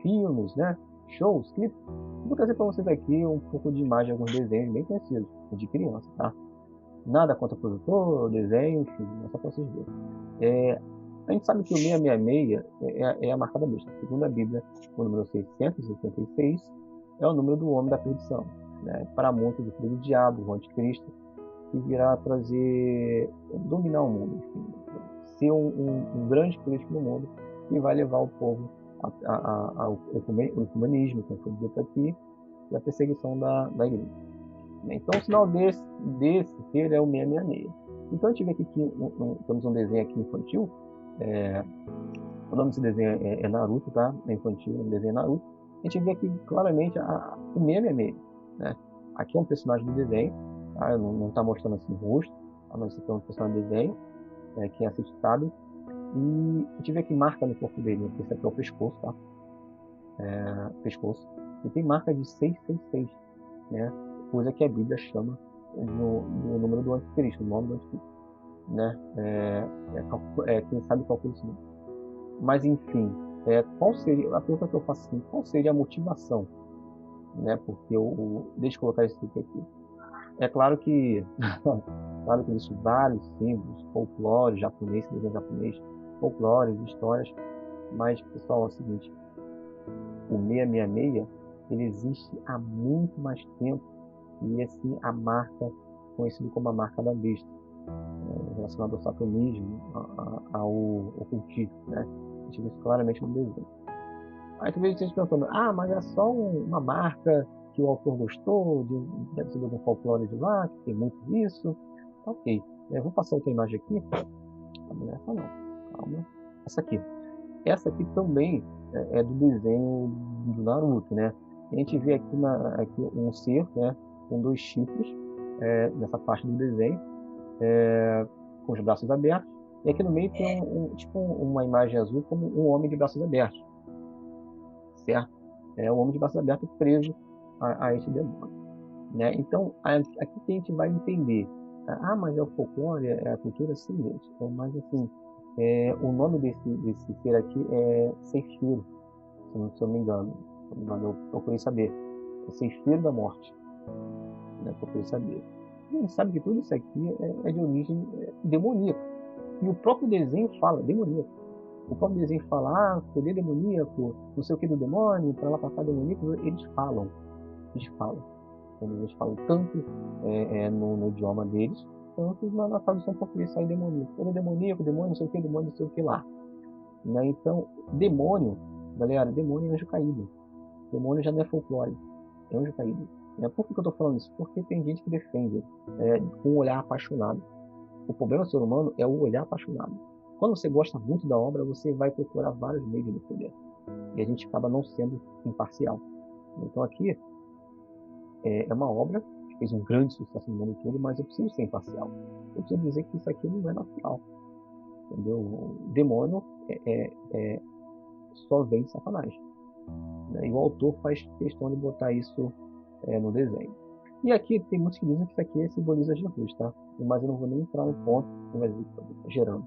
filmes, né? Shows, clipes? Vou trazer para vocês aqui um pouco de imagem de alguns desenhos bem conhecidos, de criança, tá? Nada contra produtor, desenho, enfim, é só para vocês verem. A gente sabe que o 666 é a marca da besta. Segundo a Bíblia, o número 666 é o número do homem da perdição, né? Para muitos, o filho do diabo, o anticristo, que virá dominar o mundo, enfim, ser um grande político no mundo que vai levar o povo ao ecumenismo, como foi dito aqui, e a perseguição da igreja. Então, o sinal desse ser é o 666. Então, a gente vê aqui que temos um desenho aqui infantil. O nome desse desenho é Naruto, tá? É infantil, o desenho é Naruto. A gente vê aqui claramente o 666, né? Aqui é um personagem do desenho, tá? Não está mostrando assim o rosto, tá? Mas esse aqui é um personagem do desenho, quem assiste sabe. E a gente vê que marca no corpo dele, né? Esse aqui é o pescoço, tá? Pescoço. E tem marca de 666, né? Coisa que a Bíblia chama no número do anticristo, o nome do anticristo, né? Quem sabe calcula isso. Mas enfim, qual seria a pergunta que eu faço assim? Qual seria a motivação, né? Porque deixa eu colocar isso aqui. É claro que existem vários símbolos, folclore japonês, desenho japonês, folclores, histórias, mas pessoal, é o seguinte: o 666 ele existe há muito mais tempo e assim a marca conhecida como a marca da besta, relacionada ao satanismo, ao ocultismo, né? A gente vê isso claramente no desenho. Aí tu vê gente pensando, mas é só uma marca que o autor gostou, deve ser de algum folclore de lá, que tem muito disso. Ok, vou passar outra imagem aqui. Não é essa não, calma. Essa aqui também é do desenho do Naruto, né? A gente vê aqui um ser, né, com 2 chifres nessa parte do desenho, com os braços abertos. E aqui no meio tem uma imagem azul como um homem de braços abertos, certo? É o homem de braços abertos preso a este demônio, né? Então aqui que a gente vai entender, mas é o folclore, é a cultura, sim, gente. Mas assim, o nome desse ser aqui é Sefiro, se eu não me engano. Eu procurei saber. É Sefiro da morte, né? Procurei saber. A gente sabe que tudo isso aqui é de origem demoníaca. E o próprio desenho fala demoníaco. O próprio desenho fala, poder demoníaco, não sei o que do demônio, para lá pra cá demoníaco. Eles falam. Eles falam tanto no idioma deles, tanto na tradução portuguesa sai demoníaco. Poder demoníaco, demônio, não sei o que lá. Né? Então, demônio, galera, demônio é anjo caído. Demônio já não é folclore, é anjo caído. Por que eu estou falando isso? Porque tem gente que defende com um olhar apaixonado. O problema do ser humano é o olhar apaixonado. Quando você gosta muito da obra, você vai procurar vários meios de defender. E a gente acaba não sendo imparcial. Então aqui é uma obra que fez um grande sucesso no mundo todo, mas eu preciso ser imparcial. Eu preciso dizer que isso aqui não é natural. Entendeu? O demônio só vem de Satanás. Né? E o autor faz questão de botar isso no desenho. E aqui tem muitos que dizem que isso aqui simboliza Jesus, tá? Mas eu não vou nem entrar no ponto, mas gerando.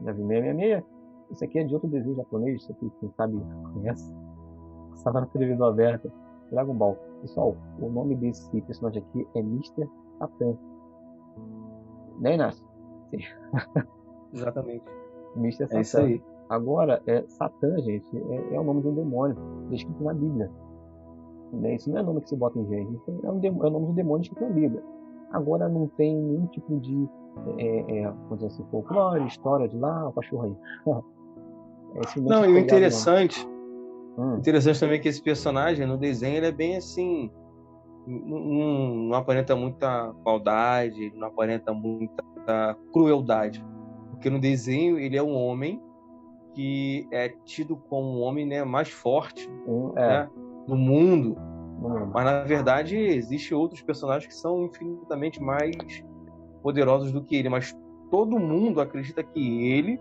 666. Isso aqui é de outro desenho japonês, isso aqui, quem sabe conhece. Estava na televisão aberta. Dragon Ball. Pessoal, o nome desse personagem aqui é Mr. Satan. Né, Inácio? Sim. Exatamente. Mister É isso Satã. aí. Agora, Satã, gente, é o nome de um demônio, descrito na Bíblia. Né? Isso não é nome que se bota em gente, isso é o nome de um demônio escrito na Bíblia. Agora não tem nenhum tipo de, vamos dizer assim, folclore, história de lá, o cachorro aí. É simplesmente Não, e o pegado o nome. interessante também é que esse personagem, no desenho, ele é bem assim, não aparenta muita maldade, não aparenta muita crueldade. Porque no desenho ele é um homem que é tido como um homem, né, mais forte, né, do mundo. Mas, na verdade, existem outros personagens que são infinitamente mais poderosos do que ele. Mas todo mundo acredita que ele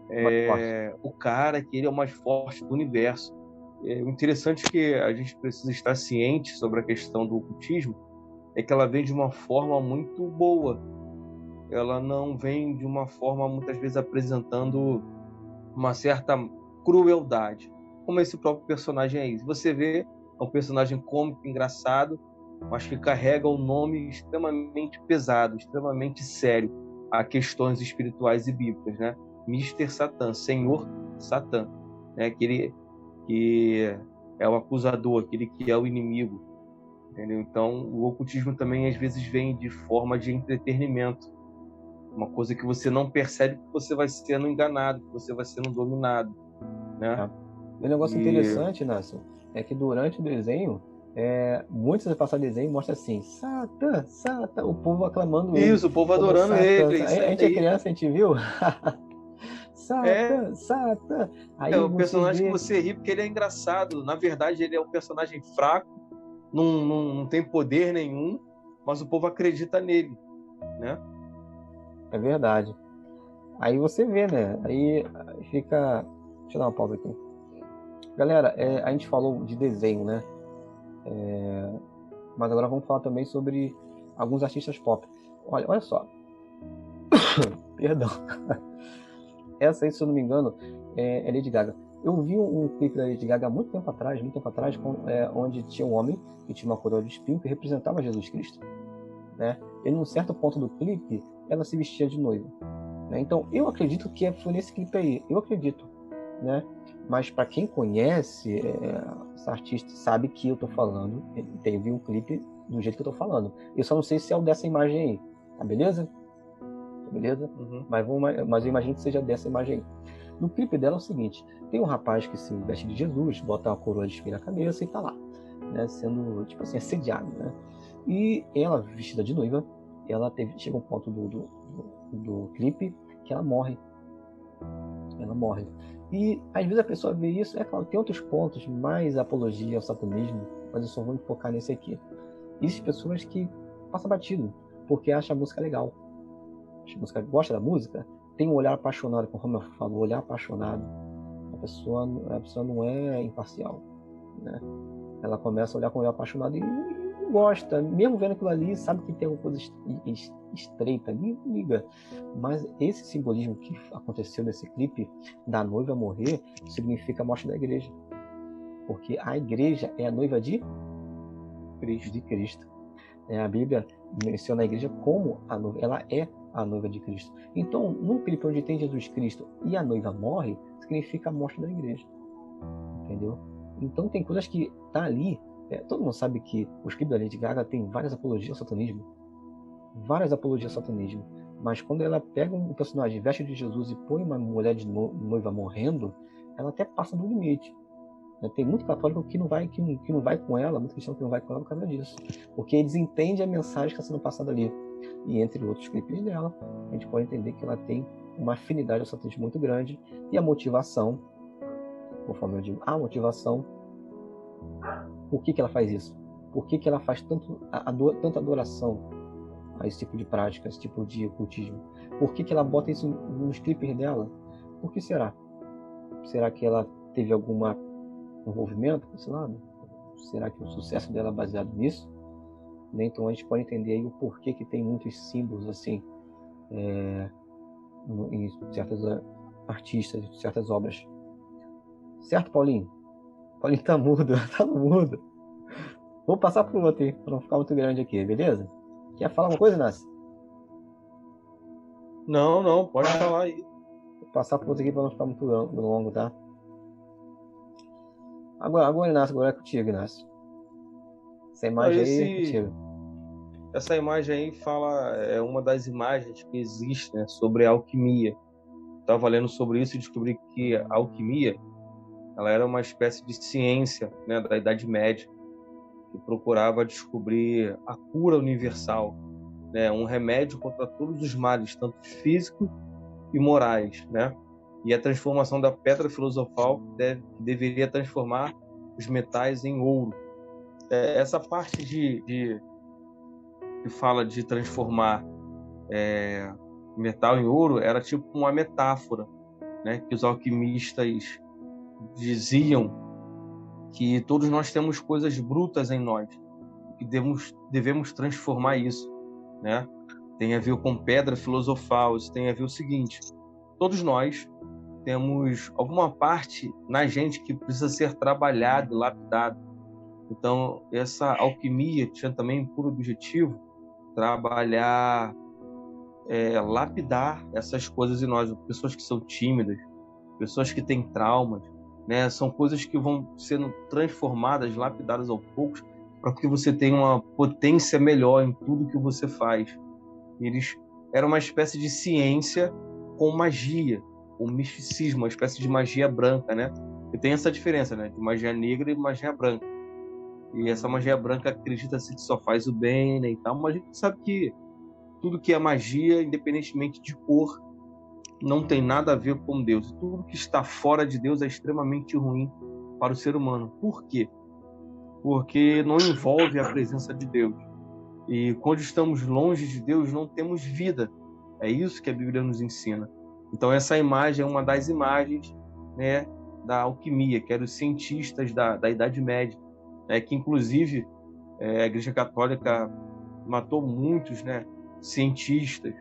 é o cara, que ele é o mais forte do universo. O interessante é que a gente precisa estar ciente sobre a questão do ocultismo é que ela vem de uma forma muito boa. Ela não vem de uma forma, muitas vezes, apresentando uma certa crueldade, como esse próprio personagem aí. Você vê, é um personagem cômico, engraçado, mas que carrega um nome extremamente pesado, extremamente sério a questões espirituais e bíblicas, né? Mister Satã, Senhor Satã, né? Aquele que é o acusador, aquele que é o inimigo, entendeu? Então, o ocultismo também às vezes vem de forma de entretenimento, uma coisa que você não percebe, que você vai sendo enganado, que você vai sendo dominado, né? Um negócio interessante, Nácio, é que durante o desenho, muitos vezes passar desenho mostra assim, Satã, Satã, o povo aclamando ele. Isso, o povo adorando Satã, ele. a gente é criança, a gente viu? Satã, Satã. É Aí o você personagem vê... que você ri porque ele é engraçado. Na verdade, ele é um personagem fraco, não tem poder nenhum, mas o povo acredita nele, né? É verdade. Aí você vê, né? Aí fica... Deixa eu dar uma pausa aqui. Galera, a gente falou de desenho, né? Mas agora vamos falar também sobre alguns artistas pop. Olha só. Perdão. Essa aí, se eu não me engano, é Lady Gaga. Eu vi um clipe da Lady Gaga muito tempo atrás, onde tinha um homem que tinha uma coroa de espinho que representava Jesus Cristo. Né? E num certo ponto do clipe, ela se vestia de noiva. Né? Então, eu acredito que foi nesse clipe aí. Eu acredito. Né? Mas para quem conhece essa artista, sabe que eu tô falando, teve um clipe do jeito que eu tô falando. Eu só não sei se é o dessa imagem aí. Tá beleza? Beleza? Uhum. Mas eu imagino que seja dessa imagem aí. No clipe dela é o seguinte: tem um rapaz que se veste de Jesus, bota uma coroa de espinho na cabeça e tá lá, né, sendo, tipo assim, assediado, né? E ela, vestida de noiva, chega um ponto do clipe que ela morre. Ela morre. E às vezes a pessoa vê isso, claro, tem outros pontos, mais apologia ao satanismo, mas eu só vou me focar nesse aqui. Existem pessoas que passam batido, porque acham a música legal. Gosta da música, tem um olhar apaixonado, como eu falo, olhar apaixonado. A pessoa não é imparcial, né? Ela começa a olhar com um olhar apaixonado e gosta, mesmo vendo aquilo ali, sabe que tem alguma coisa estreita ali, liga. Mas esse simbolismo que aconteceu nesse clipe da noiva morrer significa a morte da igreja, porque a igreja é a noiva de Cristo. A Bíblia menciona a igreja como a noiva, ela é a noiva de Cristo. Então, num clipe onde tem Jesus Cristo e a noiva morre, significa a morte da igreja. Entendeu? Então, tem coisas que tá ali. Todo mundo sabe que os clipes da Lady Gaga tem várias apologias ao satanismo. Mas quando ela pega um personagem, veste de Jesus e põe uma mulher de noiva morrendo, ela até passa do limite. Tem muito católico que não vai com ela, muito cristão que não vai com ela por causa disso. Porque eles entendem a mensagem que está sendo passada ali. E entre outros clipes dela, a gente pode entender que ela tem uma afinidade ao satanismo muito grande. E a motivação, conforme eu digo, por que ela faz isso? Por que ela faz tanta adoração a esse tipo de prática, a esse tipo de ocultismo? Por que ela bota isso nos clipes dela? Por que será? Será que ela teve algum envolvimento com esse lado? Será que o sucesso dela é baseado nisso? Então a gente pode entender aí o porquê que tem muitos símbolos assim em certos artistas, em certas obras. Certo, Paulinho? Paulinho tá mudo, tá mudo. Vou passar pro outro aí, para não ficar muito grande aqui, beleza? Quer falar alguma coisa, Nassi? Não, pode falar aí. passar por aqui para não ficar muito longo, tá? Agora, Inácio, agora é contigo, Inácio. Essa imagem aí é contigo. Essa imagem aí é uma das imagens que existe, né, sobre a alquimia. Estava lendo sobre isso e descobri que a alquimia ela era uma espécie de ciência, né, da Idade Média, que procurava descobrir a cura universal, né, um remédio contra todos os males, tanto físicos e morais, né? E a transformação da pedra filosofal deveria transformar os metais em ouro. Essa parte que fala de transformar metal em ouro era tipo uma metáfora, né? Que os alquimistas diziam que todos nós temos coisas brutas em nós, que devemos transformar isso, né? Tem a ver com pedra filosofal, isso tem a ver o seguinte: todos nós temos alguma parte na gente que precisa ser trabalhada e lapidada. Então, essa alquimia tinha também por objetivo trabalhar, lapidar essas coisas em nós, pessoas que são tímidas, pessoas que têm traumas, né? São coisas que vão sendo transformadas, lapidadas aos poucos, para que você tenha uma potência melhor em tudo que você faz. Eles eram uma espécie de ciência com magia, ou misticismo, uma espécie de magia branca, né? E tem essa diferença, né? De magia negra e magia branca. E essa magia branca acredita-se que só faz o bem, né, e tal, mas a gente sabe que tudo que é magia, independentemente de cor, não tem nada a ver com Deus. Tudo que está fora de Deus é extremamente ruim para o ser humano. Por quê? Porque não envolve a presença de Deus. E quando estamos longe de Deus, não temos vida. É isso que a Bíblia nos ensina. Então essa imagem é uma das imagens, né, da alquimia, que eram os cientistas da Idade Média, né, que inclusive a Igreja Católica matou muitos, né, cientistas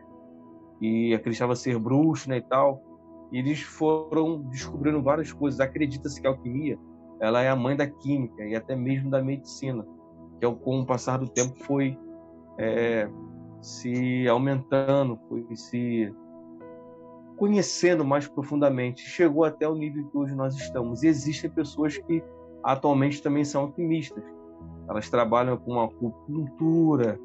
e acreditava ser bruxos, né, e tal. E eles foram descobrindo várias coisas. Acredita-se que a alquimia ela é a mãe da química e até mesmo da medicina, que com o passar do tempo foi se aumentando, foi se conhecendo mais profundamente, chegou até o nível que hoje nós estamos. E existem pessoas que atualmente também são alquimistas. Elas trabalham com a acupuntura,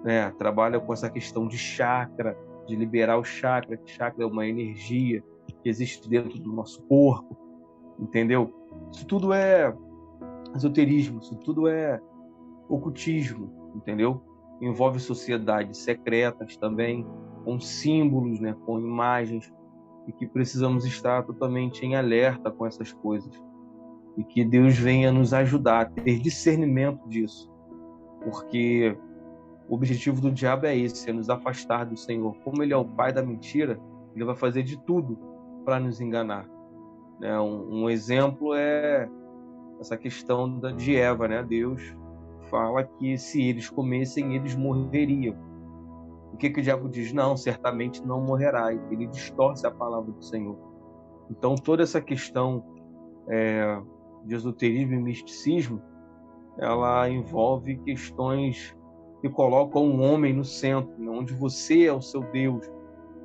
né? Trabalham com essa questão de chakra, de liberar o chakra, que chakra é uma energia que existe dentro do nosso corpo, entendeu? Isso tudo é esoterismo, isso tudo é ocultismo, entendeu? Envolve sociedades secretas também, com símbolos, né, com imagens, e que precisamos estar totalmente em alerta com essas coisas. E que Deus venha nos ajudar a ter discernimento disso. Porque o objetivo do diabo é esse, é nos afastar do Senhor. Como ele é o pai da mentira, ele vai fazer de tudo para nos enganar. Né? Um exemplo é essa questão de Eva, né? Deus fala que se eles comessem, eles morreriam. O que o diabo diz? Não, certamente não morrerá. Ele distorce a palavra do Senhor. Então, toda essa questão de esoterismo e misticismo, ela envolve questões que colocam o homem no centro, onde você é o seu Deus,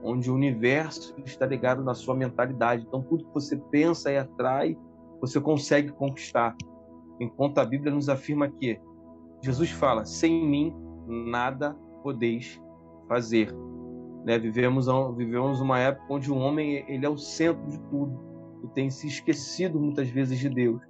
onde o universo está ligado na sua mentalidade. Então, tudo que você pensa e atrai, você consegue conquistar. Enquanto a Bíblia nos afirma que Jesus fala, sem mim nada podeis fazer. Né? Vivemos uma época onde o homem ele é o centro de tudo e tem se esquecido muitas vezes de Deus.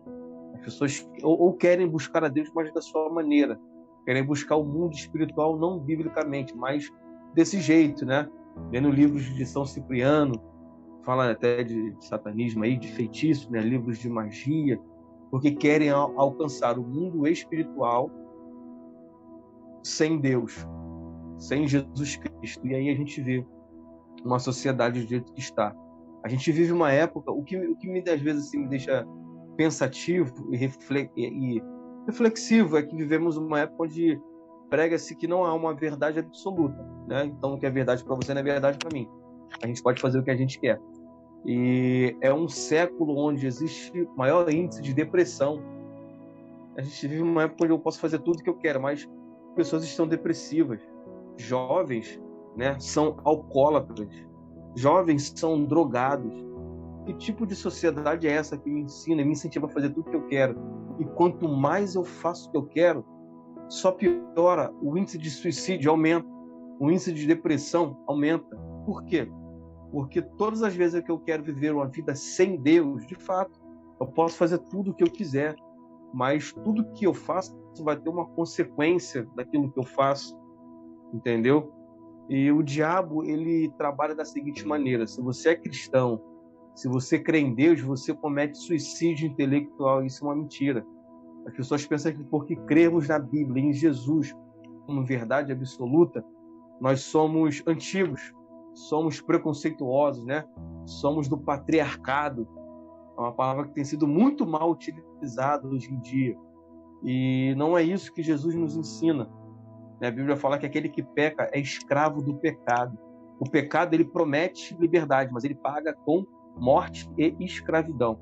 As pessoas ou querem buscar a Deus, mas da sua maneira. Querem buscar o mundo espiritual não biblicamente, mas desse jeito, né? Lendo livros de São Cipriano, fala até de satanismo aí, de feitiço, né? Livros de magia, porque querem alcançar o mundo espiritual sem Deus, sem Jesus Cristo. E aí a gente vê uma sociedade do jeito que está. A gente vive uma época, o que às vezes assim, me deixa pensativo e reflexivo é que vivemos uma época onde prega-se que não há uma verdade absoluta, né? Então, o que é verdade para você não é verdade para mim. A gente pode fazer o que a gente quer. E é um século onde existe maior índice de depressão. A gente vive uma época onde eu posso fazer tudo o que eu quero, mas pessoas estão depressivas. Jovens, né, são alcoólatras. jovens são drogados. Que tipo de sociedade é essa que me ensina e me incentiva a fazer tudo o que eu quero? E quanto mais eu faço o que eu quero, só piora. O índice de suicídio aumenta, o índice de depressão aumenta. Por quê? Porque todas as vezes que eu quero viver uma vida sem Deus, de fato, eu posso fazer tudo o que eu quiser, mas tudo que eu faço vai ter uma consequência daquilo que eu faço, entendeu? E o diabo, ele trabalha da seguinte maneira: se você é cristão, se você crê em Deus, você comete suicídio intelectual. Isso é uma mentira. As pessoas pensam que porque cremos na Bíblia, em Jesus, como verdade absoluta, nós somos antigos, somos preconceituosos, né? Somos do patriarcado. É uma palavra que tem sido muito mal utilizada hoje em dia. E não é isso que Jesus nos ensina. A Bíblia fala que aquele que peca é escravo do pecado. O pecado, ele promete liberdade, mas ele paga com morte e escravidão.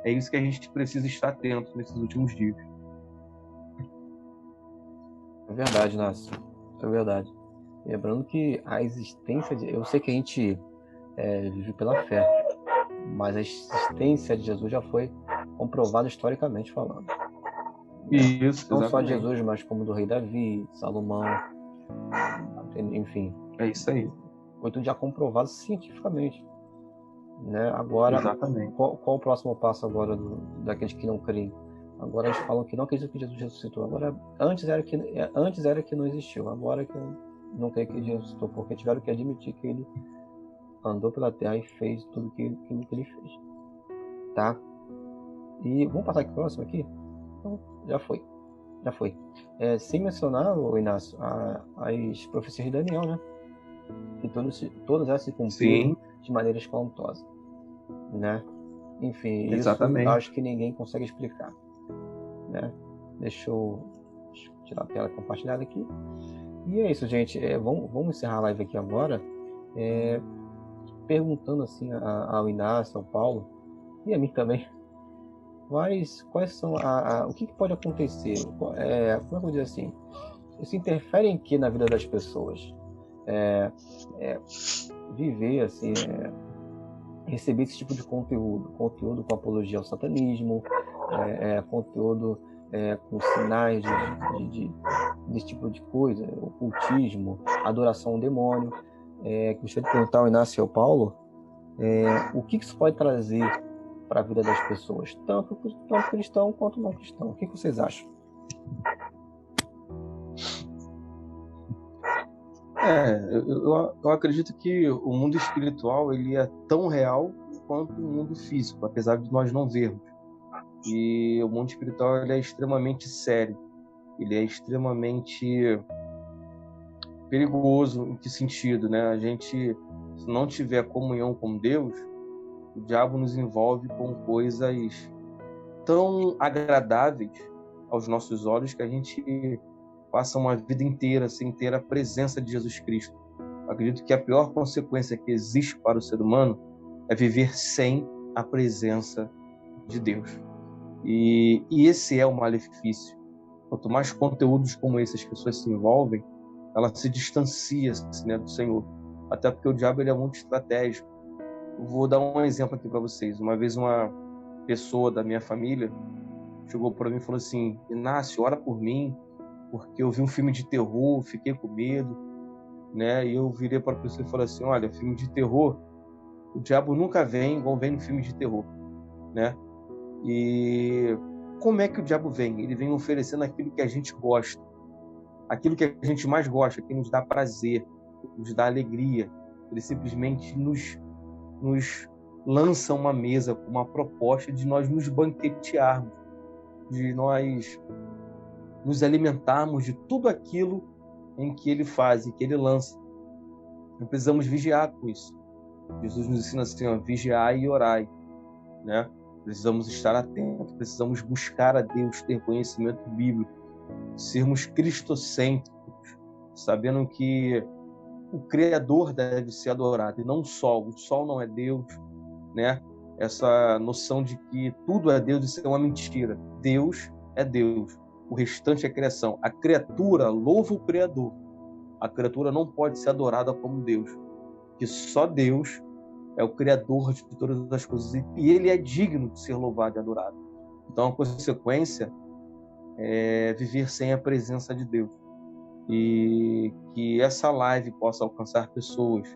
É isso que a gente precisa estar atento nesses últimos dias. É verdade, Nácio. É verdade. Lembrando que a existência de... Eu sei que a gente vive pela fé, mas a existência de Jesus já foi comprovada historicamente falando. Isso, não exatamente. só de Jesus, mas como do rei Davi, Salomão, enfim. É isso aí. Foi tudo já comprovado cientificamente. Né? Agora, qual o próximo passo agora daqueles que não creem? Agora eles falam que não acreditam que Jesus ressuscitou. Agora, antes era que não existiu. Agora que não creio que Jesus ressuscitou, porque tiveram que admitir que ele andou pela terra e fez tudo aquilo que ele fez. Tá? E vamos passar aqui pro próximo aqui? Então, já foi. Sem mencionar, Inácio, as profecias de Daniel, né? Que todas elas se cumpriram de maneira espantosa, né? Enfim, exatamente. Isso acho que ninguém consegue explicar, né? Deixa eu tirar a tela compartilhada aqui. E é isso, gente. Vamos encerrar a live aqui agora, perguntando assim ao Inácio, ao Paulo e a mim também, quais são o que pode acontecer? Como é que eu vou dizer assim? Isso interfere em que na vida das pessoas? Viver assim, receber esse tipo de conteúdo com apologia ao satanismo, conteúdo com sinais desse tipo de coisa, ocultismo, adoração ao demônio. Gostaria de perguntar ao Inácio e ao Paulo o que isso pode trazer para a vida das pessoas, tanto cristão quanto não cristão. O que vocês acham? Eu acredito que o mundo espiritual ele é tão real quanto o mundo físico, apesar de nós não vermos. E o mundo espiritual ele é extremamente sério, ele é extremamente perigoso. Em que sentido, né? A gente, se não tiver comunhão com Deus, o diabo nos envolve com coisas tão agradáveis aos nossos olhos que a gente passa uma vida inteira sem ter a presença de Jesus Cristo. Eu acredito que a pior consequência que existe para o ser humano é viver sem a presença de Deus. E esse é o malefício. Quanto mais conteúdos como esse as pessoas se envolvem, ela se distancia, né, do Senhor. Até porque o diabo ele é muito estratégico. Eu vou dar um exemplo aqui para vocês. Uma vez uma pessoa da minha família chegou para mim e falou assim: Inácio, ora por mim, porque eu vi um filme de terror, fiquei com medo, né? E eu virei para a pessoa e falei assim: olha, filme de terror, o diabo nunca vem igual vem no filme de terror, né? E como é que o diabo vem? Ele vem oferecendo aquilo que a gente gosta, aquilo que a gente mais gosta, que nos dá prazer, nos dá alegria. Ele simplesmente nos lança uma mesa com uma proposta de nós nos banquetearmos, de nós nos alimentarmos de tudo aquilo em que ele faz e que ele lança. Nós precisamos vigiar com isso. Jesus nos ensina assim, vigiai e orai, né? Precisamos estar atentos, precisamos buscar a Deus, ter conhecimento bíblico, sermos cristocêntricos, sabendo que o Criador deve ser adorado e não o Sol não é Deus, né? Essa noção de que tudo é Deus, isso é uma mentira. Deus é Deus. O restante é criação. A criatura louva o Criador. A criatura não pode ser adorada como Deus, que só Deus é o Criador de todas as coisas, e Ele é digno de ser louvado e adorado. Então, a consequência é viver sem a presença de Deus. E que essa live possa alcançar pessoas.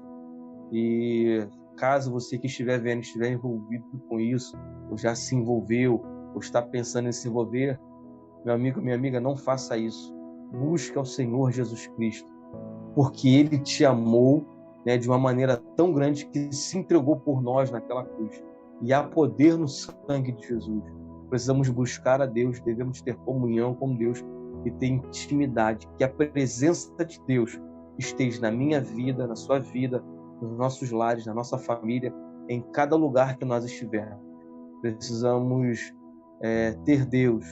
E caso você que estiver vendo, estiver envolvido com isso, ou já se envolveu, ou está pensando em se envolver, meu amigo, minha amiga, não faça isso. Busque ao Senhor Jesus Cristo, porque Ele te amou, né, de uma maneira tão grande que se entregou por nós naquela cruz. E há poder no sangue de Jesus. Precisamos buscar a Deus, devemos ter comunhão com Deus e ter intimidade, que a presença de Deus esteja na minha vida, na sua vida, nos nossos lares, na nossa família, em cada lugar que nós estivermos. Precisamos ter Deus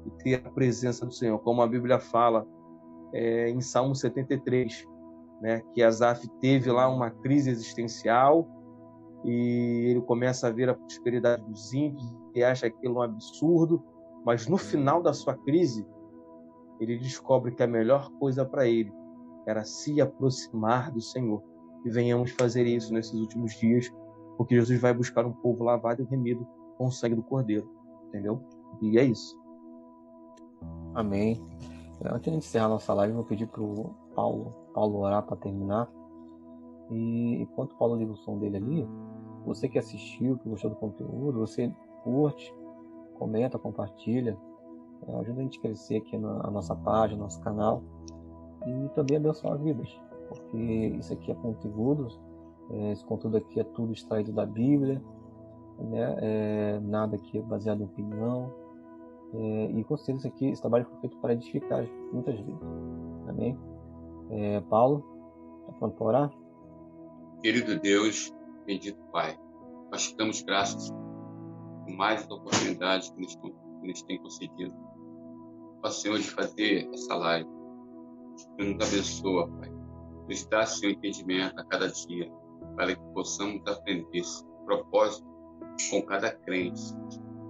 e ter a presença do Senhor, como a Bíblia fala em Salmo 73, né, que Asaf teve lá uma crise existencial e ele começa a ver a prosperidade dos ímpios e acha aquilo um absurdo, mas no final da sua crise, ele descobre que a melhor coisa para ele era se aproximar do Senhor. E venhamos fazer isso nesses últimos dias, porque Jesus vai buscar um povo lavado e remido com o sangue do Cordeiro, entendeu? E é isso. Amém. Antes de encerrar nossa live, eu vou pedir para o Paulo orar para terminar. E enquanto o Paulo liga o som dele ali, você que assistiu, que gostou do conteúdo, você curte, comenta, compartilha, ajuda a gente a crescer aqui na nossa página, nosso canal, e também abençoar vidas, porque isso aqui é conteúdo, esse conteúdo aqui é tudo extraído da Bíblia, né? Nada aqui é baseado em opinião, e com certeza esse trabalho foi feito para edificar muitas vidas. Amém? Paulo, está pronto para orar? Querido Deus, bendito Pai, nós te damos graças por mais uma oportunidade que nos tem concedido, ó Senhor, de fazer essa live. Que nos abençoa, Pai. Nos dá, Senhor, entendimento a cada dia, para que possamos aprender esse propósito com cada crente,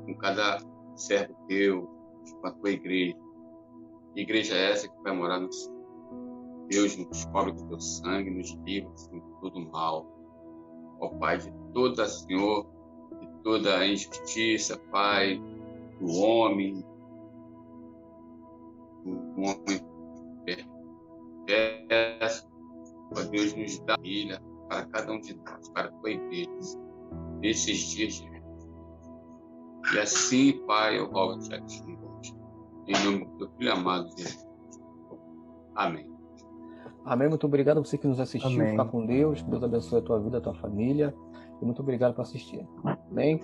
com cada servo teu, com a tua igreja. Que igreja é essa que vai morar no céu? Deus, nos cobre com teu sangue, nos livra de todo mal. Ó Pai, de toda, Senhor, de toda a injustiça, Pai, do homem perverso, ó Deus, nos dá família para cada um de nós, para a tua igreja, nesses dias de vida. E assim, Pai, eu rogo-te a ti, em nome do teu filho amado Jesus. Amém. Amém. Muito obrigado a você que nos assistiu. Amém. Fica com Deus. Deus abençoe a tua vida, a tua família. E muito obrigado por assistir. Amém.